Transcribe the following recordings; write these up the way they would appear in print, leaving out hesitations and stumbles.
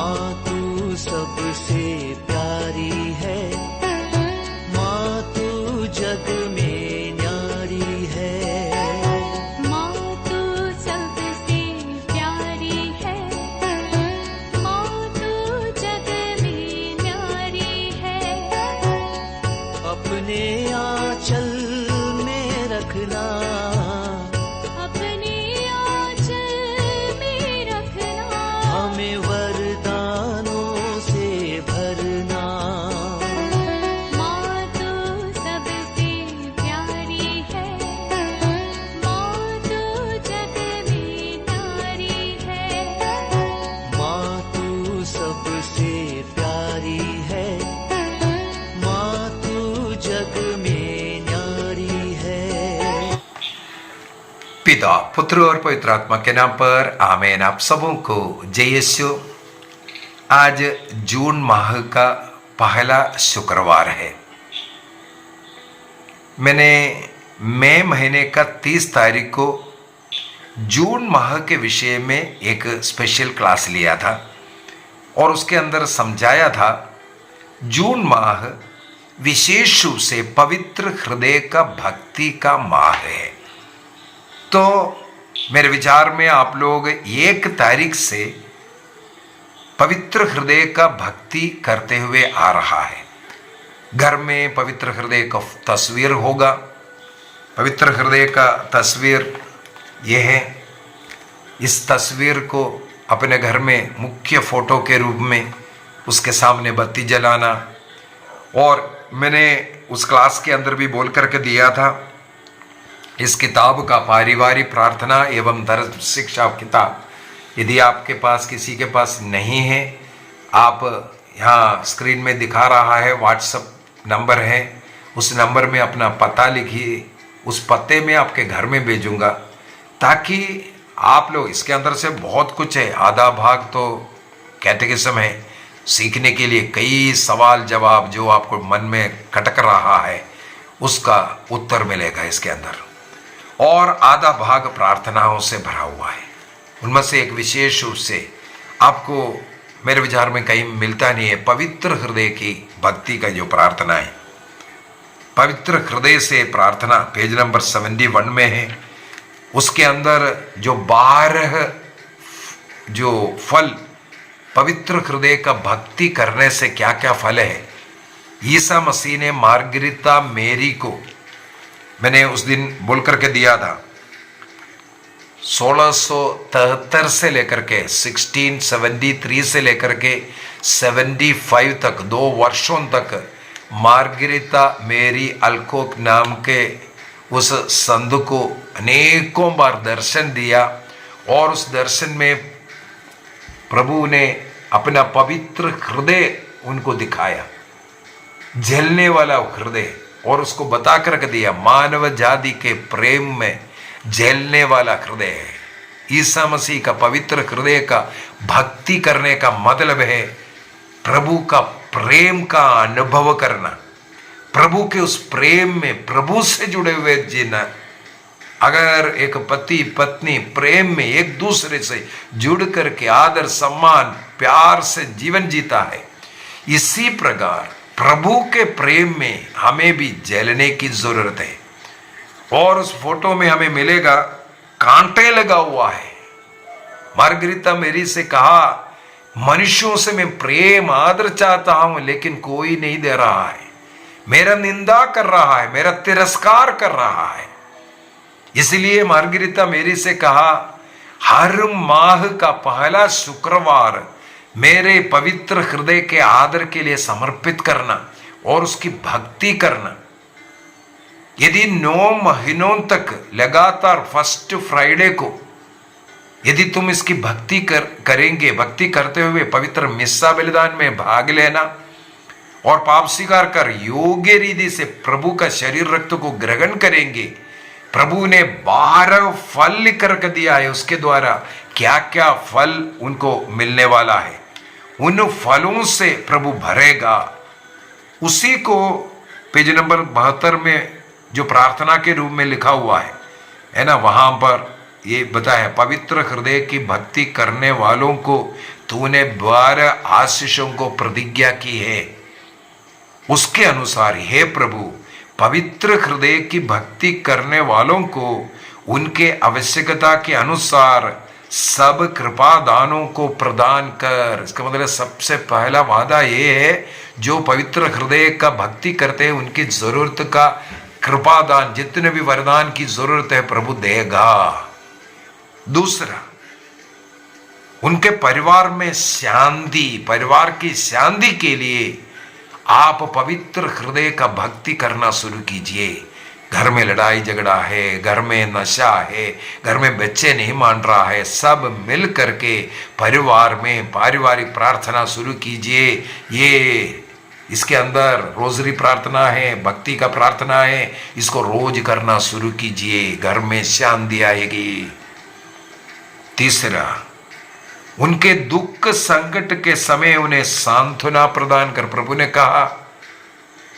माँ तू सबसे प्यारी है, माँ तू जग में न्यारी है। माँ तू सबसे प्यारी है, माँ तू जग में न्यारी है। अपने आंचल में रखना, अपने आंचल में रखना। हमें वरदानों से भरना। माँ तू सबसे प्यारी है, माँ तू जग में न्यारी है। माँ तू सबसे प्यारी है, माँ तू जग में न्यारी है। पिता, पुत्र और पवित्र आत्मा के नाम पर आमीन। आप सबों को जय यीशु। आज जून माह का पहला शुक्रवार है। मैंने मई महीने का 30 तारीख को जून माह के विषय में एक स्पेशल क्लास लिया था और उसके अंदर समझाया था जून माह विशेष रूप से पवित्र हृदय का भक्ति का माह है। तो मेरे विचार में आप लोग 1 तारीख से पवित्र हृदय का भक्ति करते हुए आ रहा है। घर में पवित्र हृदय का तस्वीर होगा। पवित्र हृदय का तस्वीर यह है। इस तस्वीर को अपने घर में मुख्य फोटो के रूप में उसके सामने बत्ती जलाना। और मैंने उस क्लास के अंदर भी बोल करके दिया था, इस किताब का पारिवारिक प्रार्थना एवं धर्म शिक्षा किताब यदि आपके पास किसी के पास नहीं है, आप यहाँ स्क्रीन में दिखा रहा है व्हाट्सएप नंबर है, उस नंबर में अपना पता लिखिए। उस पते में आपके घर में भेजूंगा ताकि आप लोग, इसके अंदर से बहुत कुछ है। आधा भाग तो कैटेकिज्म है, सीखने के लिए कई सवाल जवाब जो आपको मन में खटक रहा है उसका उत्तर मिलेगा इसके अंदर। और आधा भाग प्रार्थनाओं से भरा हुआ है। उनमें से एक विशेष रूप से आपको मेरे विचार में कहीं मिलता नहीं है, पवित्र हृदय की भक्ति का जो प्रार्थना है। पवित्र हृदय से प्रार्थना पेज नंबर 71 में है। उसके अंदर जो 12 जो फल पवित्र हृदय का भक्ति करने से क्या क्या फल है, ईसा मसीह ने मार्गरिता मेरी को, मैंने उस दिन बोल करके दिया था, 1673 से लेकर के 1673 से लेकर के 75 तक 2 वर्षों तक मार्गरिता मेरी अल्कोक नाम के उस संत को अनेकों बार दर्शन दिया। और उस दर्शन में प्रभु ने अपना पवित्र हृदय उनको दिखाया, जलने वाला हृदय, और उसको बता करके दिया मानव जाति के प्रेम में जलने वाला हृदय है। ईसा मसीह का पवित्र हृदय का भक्ति करने का मतलब है प्रभु का प्रेम का अनुभव करना, प्रभु के उस प्रेम में प्रभु से जुड़े हुए जीना। अगर एक पति पत्नी प्रेम में एक दूसरे से जुड़ करके आदर सम्मान प्यार से जीवन जीता है, इसी प्रकार प्रभु के प्रेम में हमें भी जलने की जरूरत है। और उस फोटो में हमें मिलेगा कांटे लगा हुआ है। मार्गरिता मेरी से कहा, मनुष्यों से मैं प्रेम आदर चाहता हूं लेकिन कोई नहीं दे रहा है, मेरा निंदा कर रहा है, मेरा तिरस्कार कर रहा है। इसलिए मार्गरिता मेरी से कहा, हर माह का पहला शुक्रवार मेरे पवित्र हृदय के आदर के लिए समर्पित करना और उसकी भक्ति करना। यदि 9 महीनों तक लगातार फर्स्ट फ्राइडे को यदि तुम इसकी भक्ति करेंगे, भक्ति करते हुए पवित्र मिस्सा बलिदान में भाग लेना और पाप स्वीकार कर योग्य रीति से प्रभु का शरीर रक्त को ग्रहण करेंगे, प्रभु ने 12 फल लिख कर दिया है। उसके द्वारा क्या क्या फल उनको मिलने वाला है, उन फलों से प्रभु भरेगा। उसी को पेज नंबर 72 में जो प्रार्थना के रूप में लिखा हुआ है ना, वहां पर ये बताया, पवित्र हृदय की भक्ति करने वालों को तूने 12 आशीषों को प्रतिज्ञा की है, उसके अनुसार हे प्रभु पवित्र हृदय की भक्ति करने वालों को उनके आवश्यकता के अनुसार सब कृपा दानों को प्रदान कर। इसका मतलब सबसे पहला वादा ये है, जो पवित्र हृदय का भक्ति करते हैं उनकी जरूरत का कृपा दान, जितने भी वरदान की जरूरत है प्रभु देगा। दूसरा, उनके परिवार में शांति, परिवार की शांति के लिए आप पवित्र हृदय का भक्ति करना शुरू कीजिए। घर में लड़ाई झगड़ा है, घर में नशा है, घर में बच्चे नहीं मान रहा है, सब मिल करके परिवार में पारिवारिक प्रार्थना शुरू कीजिए। ये इसके अंदर रोजरी प्रार्थना है, भक्ति का प्रार्थना है, इसको रोज करना शुरू कीजिए, घर में शांति आएगी। तीसरा, उनके दुख संकट के समय उन्हें सांत्वना प्रदान कर। प्रभु ने कहा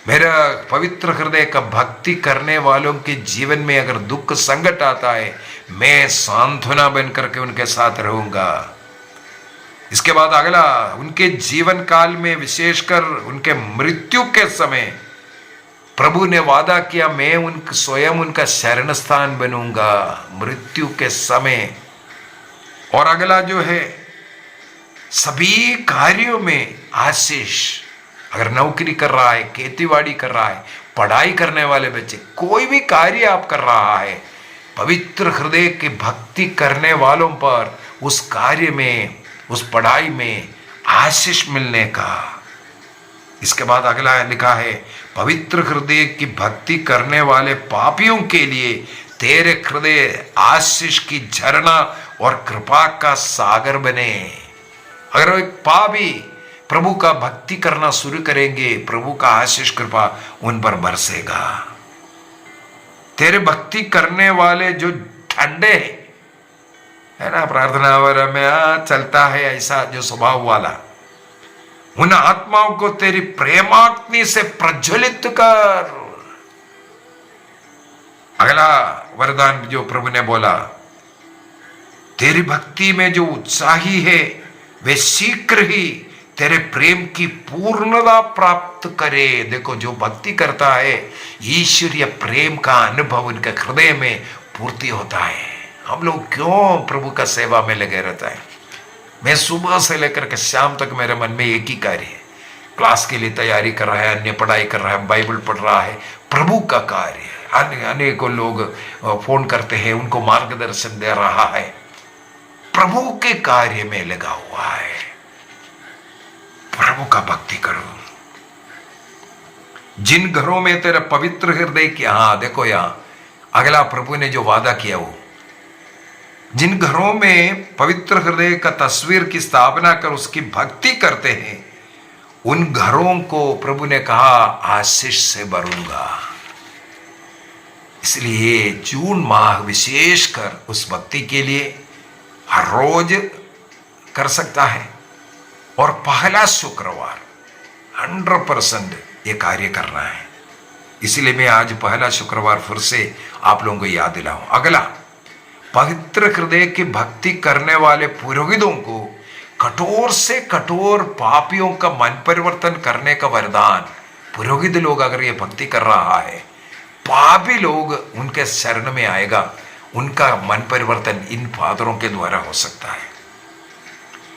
मेरा पवित्र हृदय का भक्ति करने वालों के जीवन में अगर दुख संकट आता है, मैं सांत्वना बन करके उनके साथ रहूंगा। इसके बाद अगला, उनके जीवन काल में विशेषकर उनके मृत्यु के समय प्रभु ने वादा किया, मैं स्वयं उनका शरण स्थान बनूंगा मृत्यु के समय। और अगला जो है, सभी कार्यों में आशीष। अगर नौकरी कर रहा है, खेतीबाड़ी कर रहा है, पढ़ाई करने वाले बच्चे, कोई भी कार्य आप कर रहा है, पवित्र हृदय की भक्ति करने वालों पर उस कार्य में, उस पढ़ाई में आशीष मिलने का। इसके बाद अगला लिखा है, पवित्र हृदय की भक्ति करने वाले पापियों के लिए तेरे हृदय आशीष की झरना और कृपा का सागर बने। अगर एक पापी प्रभु का भक्ति करना शुरू करेंगे, प्रभु का आशीष कृपा उन पर बरसेगा। तेरे भक्ति करने वाले जो ठंडे है ना, प्रार्थना में चलता है ऐसा जो स्वभाव वाला, उन आत्माओं को तेरी प्रेमाग्नि से प्रज्वलित कर। अगला वरदान जो प्रभु ने बोला, तेरी भक्ति में जो उत्साही है वे शीघ्र ही तेरे प्रेम की पूर्णता प्राप्त करे। देखो, जो भक्ति करता है ईश्वरीय प्रेम का अनुभव उनके हृदय में पूर्ति होता है। हम लोग क्यों प्रभु का सेवा में लगे रहता है? मैं सुबह से लेकर के शाम तक मेरे मन में एक ही कार्य है, क्लास के लिए तैयारी कर रहा है, अन्य पढ़ाई कर रहा है, बाइबल पढ़ रहा है, प्रभु का कार्य है। अनेकों लोग फोन करते हैं, उनको मार्गदर्शन दे रहा है, प्रभु के कार्य में लगा हुआ है। प्रभु का भक्ति करो। जिन घरों में तेरा पवित्र हृदय की, हाँ देखो यहां अगला प्रभु ने जो वादा किया, वो जिन घरों में पवित्र हृदय का तस्वीर की स्थापना कर उसकी भक्ति करते हैं, उन घरों को प्रभु ने कहा आशीष से भरूंगा। इसलिए जून माह विशेषकर उस भक्ति के लिए हर रोज कर सकता है, और पहला शुक्रवार 100% ये कार्य करना है। इसलिए मैं आज पहला शुक्रवार फिर से आप लोगों को याद दिलाऊं। अगला, पवित्र हृदय की भक्ति करने वाले पुरोहितों को कठोर से कठोर पापियों का मन परिवर्तन करने का वरदान। पुरोहित लोग अगर ये भक्ति कर रहा है, पापी लोग उनके शरण में आएगा, उनका मन परिवर्तन इन फादरों के द्वारा हो सकता है।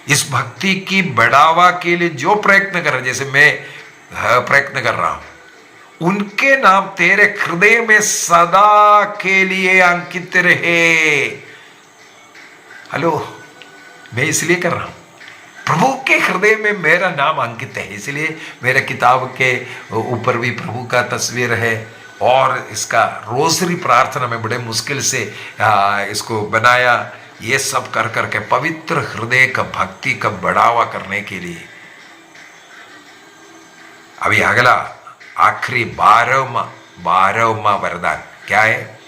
इस भक्ति की बढ़ावा के लिए जो प्रयत्न कर रहे, जैसे मैं प्रयत्न कर रहा हूं, उनके नाम तेरे हृदय में सदा के लिए अंकित रहे। हेलो, मैं इसलिए कर रहा हूं, प्रभु के हृदय में मेरा नाम अंकित है, इसलिए मेरे किताब के ऊपर भी प्रभु का तस्वीर है। और इसका रोजरी प्रार्थना में बड़े मुश्किल से इसको बनाया। ये सब कर करके पवित्र हृदय का भक्ति का बढ़ावा करने के लिए। अभी अगला आखिरी 12वां वरदान क्या है?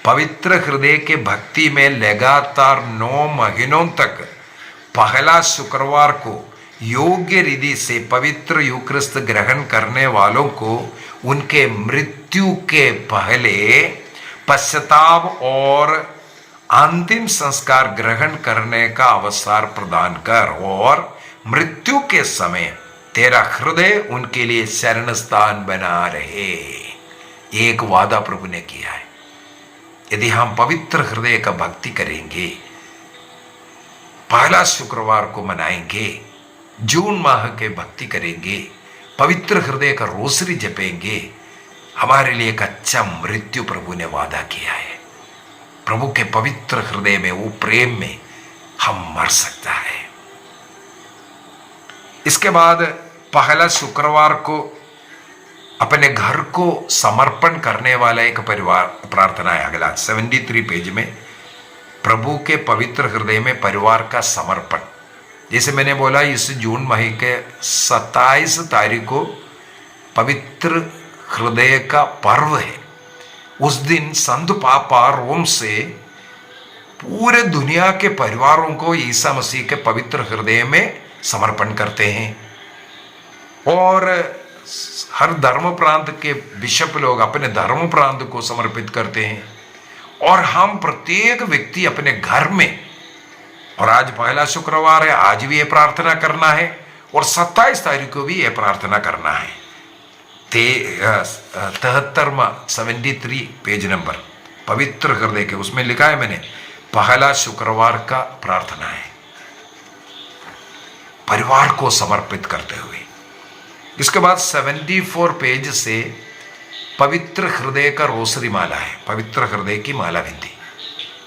पवित्र हृदय के भक्ति में लगातार 9 महीनों तक पहला शुक्रवार को योग्य रीति से पवित्र यूक्रिस्त ग्रहण करने वालों को उनके मृत्यु के पहले पश्चाताप और अंतिम संस्कार ग्रहण करने का अवसर प्रदान कर और मृत्यु के समय तेरा हृदय उनके लिए शरण स्थान बना रहे। एक वादा प्रभु ने किया है, यदि हम पवित्र हृदय का भक्ति करेंगे, पहला शुक्रवार को मनाएंगे, जून माह के भक्ति करेंगे, पवित्र हृदय का रोसरी जपेंगे, हमारे लिए एक अच्छा मृत्यु प्रभु ने वादा किया है। प्रभु के पवित्र हृदय में, वो प्रेम में हम मर सकता है। इसके बाद पहला शुक्रवार को अपने घर को समर्पण करने वाला एक परिवार प्रार्थना है। अगला 73 पेज में प्रभु के पवित्र हृदय में परिवार का समर्पण। जैसे मैंने बोला, इस जून माह के 27 तारीख को पवित्र हृदय का पर्व है। उस दिन संत पापा रोम से पूरे दुनिया के परिवारों को ईसा मसीह के पवित्र हृदय में समर्पण करते हैं और हर धर्म प्रांत के बिशप लोग अपने धर्म प्रांत को समर्पित करते हैं और हम प्रत्येक व्यक्ति अपने घर में, और आज पहला शुक्रवार है, आज भी ये प्रार्थना करना है और 27 तारीख को भी ये प्रार्थना करना है। 73 पेज नंबर पवित्र हृदय के, उसमें लिखा है मैंने, पहला शुक्रवार का प्रार्थना है परिवार को समर्पित करते हुए। इसके बाद 74 पेज से पवित्र हृदय का रोसरी माला है, पवित्र हृदय की माला विधि।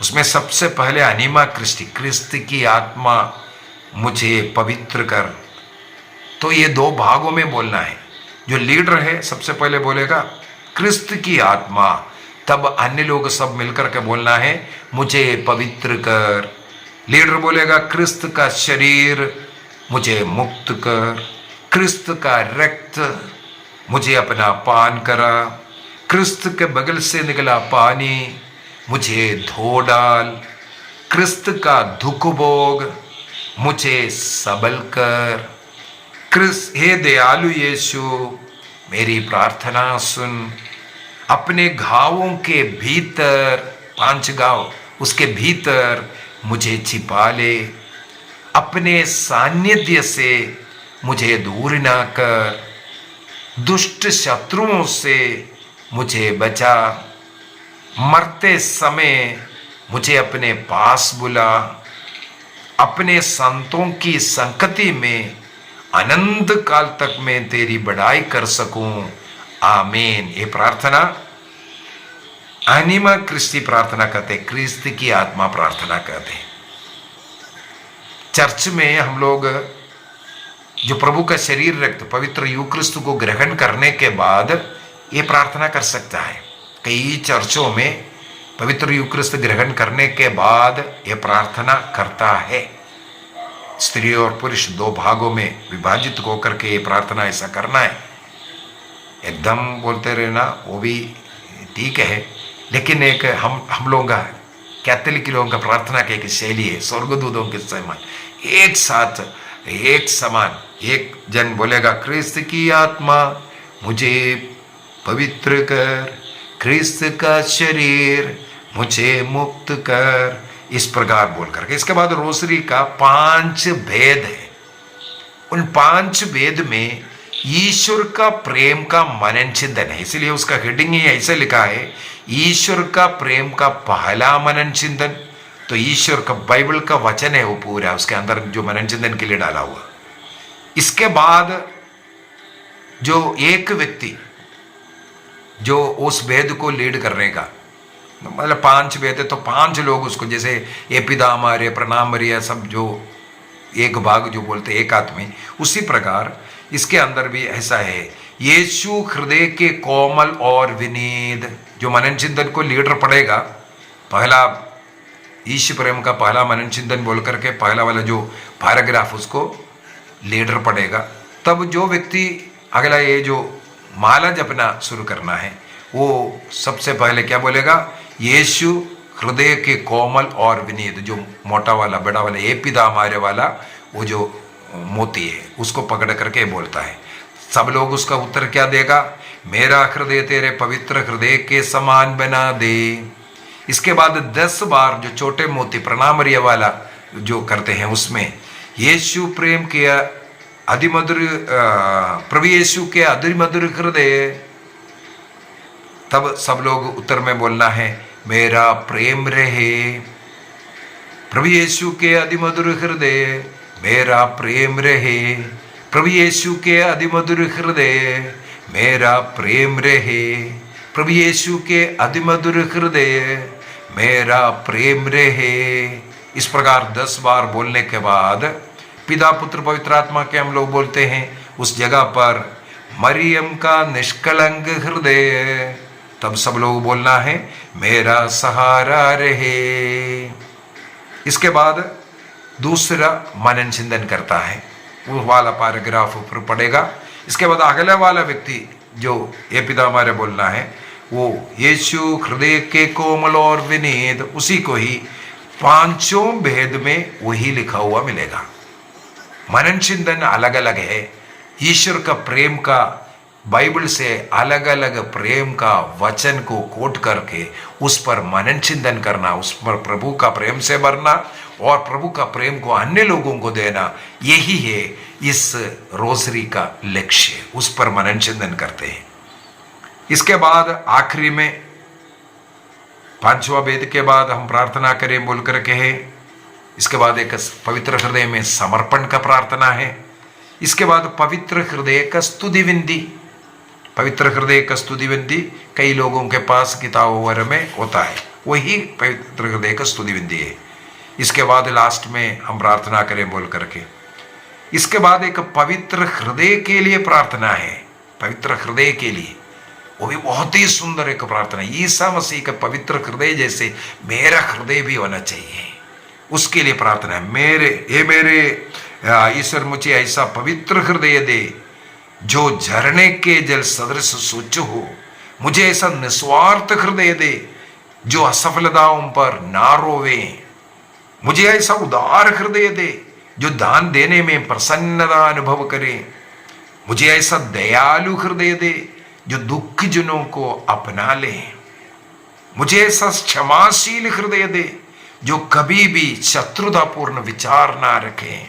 उसमें सबसे पहले अनिमा क्रिस्टी, क्रिस्त की आत्मा मुझे पवित्र कर। तो ये 2 भागों में बोलना है। जो लीडर है सबसे पहले बोलेगा क्रिस्त की आत्मा, तब अन्य लोग सब मिलकर के बोलना है मुझे पवित्र कर। लीडर बोलेगा क्रिस्त का शरीर मुझे मुक्त कर, क्रिस्त का रक्त मुझे अपना पान करा, क्रिस्त के बगल से निकला पानी मुझे धो डाल, क्रिस्त का दुख भोग मुझे सबल कर। क्रिस्त, हे दयालु यीशु मेरी प्रार्थना सुन। अपने घावों के भीतर, 5 घाव, उसके भीतर मुझे छिपा ले। अपने सानिध्य से मुझे दूर ना कर। दुष्ट शत्रुओं से मुझे बचा। मरते समय मुझे अपने पास बुला। अपने संतों की संगति में अनंत काल तक मैं तेरी बड़ाई कर सकूं। आमीन। ये प्रार्थना अनिमा क्रिस्ती प्रार्थना कहते, क्रिस्त की आत्मा प्रार्थना कहते। चर्च में हम लोग जो प्रभु का शरीर रक्त पवित्र यूक्रिस्त को ग्रहण करने के बाद ये प्रार्थना कर सकता है। कई चर्चों में पवित्र यूक्रिस्त ग्रहण करने के बाद ये प्रार्थना करता है। स्त्री और पुरुष 2 भागों में विभाजित होकर के ये प्रार्थना ऐसा करना है। एकदम बोलते रहना वो भी ठीक है, लेकिन एक हम लोगों का कैथोलिक लोगों का प्रार्थना की एक शैली है, स्वर्गदूतों के समान एक साथ एक समान। एक जन बोलेगा क्रिस्त की आत्मा मुझे पवित्र कर, क्रिस्त का शरीर मुझे मुक्त कर, इस प्रकार बोल करके। इसके बाद रोसरी का 5 भेद है। उन 5 भेद में ईश्वर का प्रेम का मनन चिंतन है, इसलिए उसका हेडिंग ही ऐसे लिखा है, ईश्वर का प्रेम का पहला मनन चिंतन। तो ईश्वर का बाइबल का वचन है वो पूरा, उसके अंदर जो मनन चिंतन के लिए डाला हुआ। इसके बाद जो एक व्यक्ति जो उस भेद को लीड करने का, मतलब 5 भेद है तो 5 लोग उसको, जैसे एपिदामार्य प्रणामर्य सब जो एक भाग जो बोलते एक आदमी, उसी प्रकार इसके अंदर भी ऐसा है। यीशु हृदय के कोमल और विनीत, जो मनन चिंतन को लीडर पढ़ेगा, पहला ईश प्रेम का पहला मनन चिंतन बोल करके पहला वाला जो पैराग्राफ उसको लीडर पढ़ेगा। तब जो व्यक्ति अगला ये जो माला जपना शुरू करना है वो सबसे पहले क्या बोलेगा, यीशु हृदय के कोमल और विनीत, जो मोटा वाला बड़ा वाला एपिदामार्य वाला वो जो मोती है उसको पकड़ करके बोलता है। सब लोग उसका उत्तर क्या देगा, मेरा हृदय तेरे पवित्र हृदय के समान बना दे। इसके बाद 10 बार जो छोटे मोती प्रणामर्य वाला जो करते हैं उसमें यीशु प्रेम के अधिमधुर प्रभु यीशु के अधिमधुर हृदय, तब सब लोग उत्तर में बोलना है मेरा प्रेम रहे। प्रभु यीशु के अधिमधुर हृदय मेरा प्रेम रहे, प्रभु यीशु के अधिमधुर हृदय मेरा प्रेम रहे, प्रभु यीशु के अधिमधुर हृदय मेरा प्रेम रहे। इस प्रकार 10 बार बोलने के बाद पिता पुत्र पवित्र आत्मा के हम लोग बोलते हैं उस जगह पर मरियम का निष्कलंक हृदय, तब सब लोग बोलना है मेरा सहारा रहे। इसके बाद दूसरा मनन चिंतन करता है, वो वाला पैराग्राफ ऊपर पड़ेगा। इसके बाद अगला वाला व्यक्ति जो ये पिता हमारे बोलना है वो यीशु हृदय के कोमल और विनीत, उसी को ही 5 भेद में वही लिखा हुआ मिलेगा। मनन चिंतन अलग अलग है, ईश्वर का प्रेम का बाइबल से अलग अलग प्रेम का वचन को कोट करके उस पर मनन चिंतन करना, उस पर प्रभु का प्रेम से भरना और प्रभु का प्रेम को अन्य लोगों को देना, यही है इस रोजरी का लक्ष्य। उस पर मनन चिंतन करते हैं। इसके बाद आखिरी में 5वां वेद के बाद हम प्रार्थना करें बोल कर कहे। इसके बाद एक पवित्र हृदय में समर्पण का प्रार्थना है। इसके बाद पवित्र हृदय का स्तुति विनती, पवित्र हृदय का स्तुति विनती कई लोगों के पास किताबों में होता है, वही पवित्र हृदय का स्तुति विनती है। इसके बाद लास्ट में हम प्रार्थना करें बोल करके। इसके बाद एक पवित्र हृदय के लिए प्रार्थना है, पवित्र हृदय के लिए, वो भी बहुत ही सुंदर एक प्रार्थना। ईसा मसीह का पवित्र हृदय जैसे मेरा हृदय भी होना चाहिए, उसके लिए प्रार्थना है। मेरे ईश्वर मुझे ऐसा पवित्र हृदय दे जो झरने के जल सदृश स्वच्छ हो, मुझे ऐसा निस्वार्थ हृदय दे जो असफलताओं पर ना रोवे, मुझे ऐसा उदार हृदय दे जो दान देने में प्रसन्नता अनुभव करे, मुझे ऐसा दयालु हृदय दे जो दुख जनों को अपना ले, मुझे ऐसा क्षमाशील हृदय दे जो कभी भी शत्रुतापूर्ण विचार ना रखे,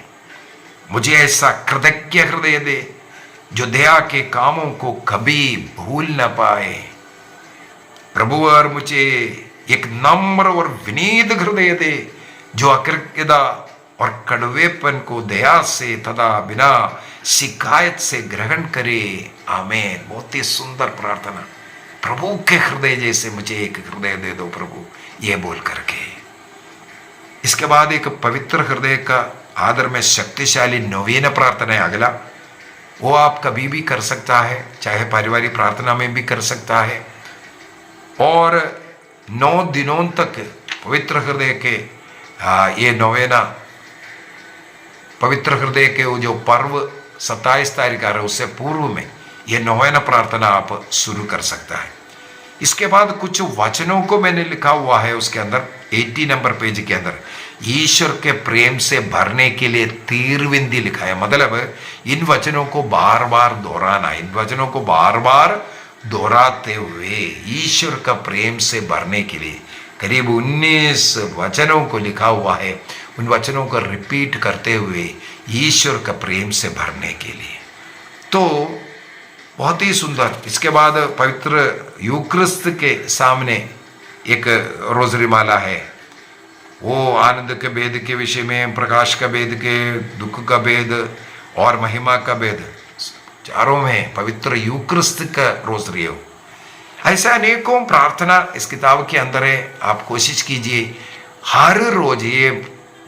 मुझे ऐसा कृतज्ञ हृदय दे जो दया के कामों को कभी भूल न पाए। प्रभु और मुझे एक नम्र और विनीत हृदय दे जो अकृत्यता और कड़वेपन को दया से तथा बिना शिकायत से ग्रहण करे। आमीन। बहुत ही सुंदर प्रार्थना। प्रभु के हृदय जैसे मुझे एक हृदय दे दो प्रभु, ये बोल करके। इसके बाद एक पवित्र हृदय का आदर में शक्तिशाली नवीन प्रार्थना है अगला, वो आप कभी भी कर सकता है, चाहे पारिवारिक प्रार्थना में भी कर सकता है। और 9 दिनों तक पवित्र हृदय के ये नवेना, पवित्र हृदय के वो जो पर्व 27 तारीख आ रहा है उससे पूर्व में ये नवेना प्रार्थना आप शुरू कर सकता है। इसके बाद कुछ वचनों को मैंने लिखा हुआ है उसके अंदर 80 नंबर पेज के अंदर, ईश्वर के प्रेम से भरने के लिए तीरविंदी लिखा है। मतलब इन वचनों को बार बार दोहराना, इन वचनों को बार बार दोहराते हुए ईश्वर का प्रेम से भरने के लिए करीब 19 वचनों को लिखा हुआ है। उन वचनों को रिपीट करते हुए ईश्वर का प्रेम से भरने के लिए, तो बहुत ही सुंदर। इसके बाद पवित्र यूक्रिस्त के सामने एक रोजरी माला है, वो आनंद के भेद के विषय में, प्रकाश का भेद के, दुख का भेद और महिमा का भेद, चारों में पवित्र यूक्रिस्त का रोजरी है। ऐसा अनेकों प्रार्थना इस किताब के अंदर है। आप कोशिश कीजिए हर रोज, ये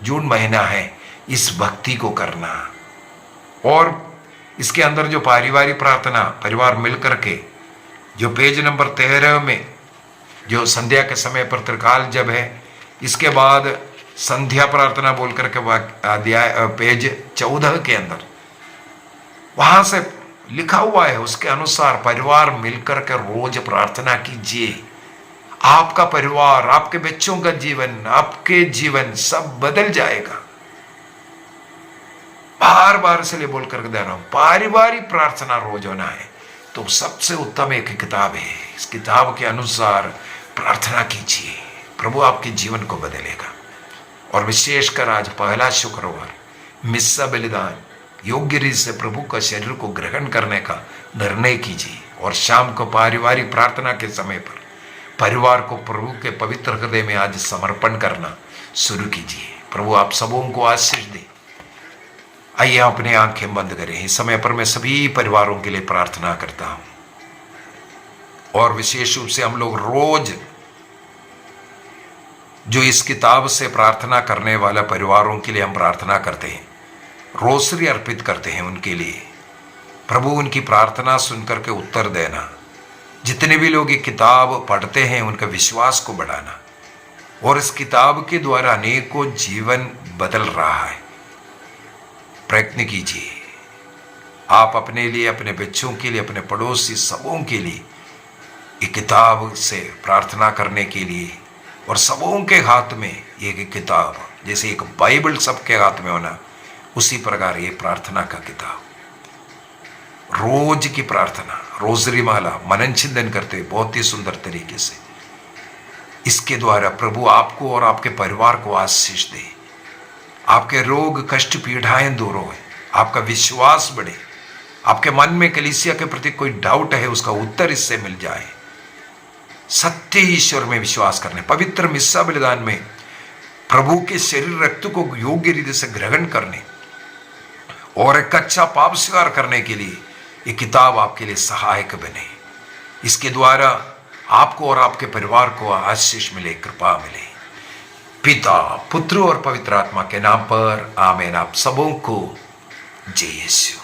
जून महीना है, इस भक्ति को करना। और इसके अंदर जो पारिवारिक प्रार्थना परिवार मिलकर के, जो पेज नंबर 13 में जो संध्या के समय पर त्रिकाल जब है, इसके बाद संध्या प्रार्थना बोल करके अध्याय पेज 14 के अंदर वहां से लिखा हुआ है, उसके अनुसार परिवार मिलकर के रोज प्रार्थना कीजिए। आपका परिवार, आपके बच्चों का जीवन, आपके जीवन सब बदल जाएगा। बार बार इसलिए बोल करके दे रहा हूं, पारिवारिक प्रार्थना रोज होना है तो सबसे उत्तम एक किताब है। इस किताब के अनुसार प्रार्थना कीजिए, प्रभु आपके जीवन को बदलेगा। और विशेषकर आज पहला शुक्रवार मिस्सा बलिदान योग्य रीति से प्रभु का शरीर को ग्रहण करने का निर्णय कीजिए। और शाम को पारिवारिक प्रार्थना के समय पर परिवार को प्रभु के पवित्र हृदय में आज समर्पण करना शुरू कीजिए। प्रभु आप सबों को आशीष दे। आइए अपने आंखें बंद करें। इस समय पर मैं सभी परिवारों के लिए प्रार्थना करता हूं, और विशेष रूप से हम लोग रोज जो इस किताब से प्रार्थना करने वाला परिवारों के लिए हम प्रार्थना करते हैं, रोसरी अर्पित करते हैं उनके लिए। प्रभु उनकी प्रार्थना सुनकर के उत्तर देना। जितने भी लोग ये किताब पढ़ते हैं उनका विश्वास को बढ़ाना, और इस किताब के द्वारा अनेकों जीवन बदल रहा है। प्रयत्न कीजिए आप अपने लिए, अपने बच्चों के लिए, अपने पड़ोसी सबों के लिए ये किताब से प्रार्थना करने के लिए। और सबों के हाथ में ये किताब, जैसे एक बाइबल सबके हाथ में होना, उसी प्रकार ये प्रार्थना का किताब, रोज की प्रार्थना, रोजरी माला मनन चिंतन करते हुए बहुत ही सुंदर तरीके से इसके द्वारा प्रभु आपको और आपके परिवार को आशीष दे। आपके रोग कष्ट पीड़ाएं दूर हो, आपका विश्वास बढ़े, आपके मन में कलीसिया के प्रति कोई डाउट है उसका उत्तर इससे मिल जाए। सत्य ईश्वर में विश्वास करने, पवित्र मिस्सा बलिदान में प्रभु के शरीर रक्त को योग्य रीति से ग्रहण करने और एक अच्छा पाप स्वीकार करने के लिए ये किताब आपके लिए सहायक बने। इसके द्वारा आपको और आपके परिवार को आशीष मिले, कृपा मिले। पिता, पुत्र और पवित्र आत्मा के नाम पर आमीन। आप सबों को जय यीशु।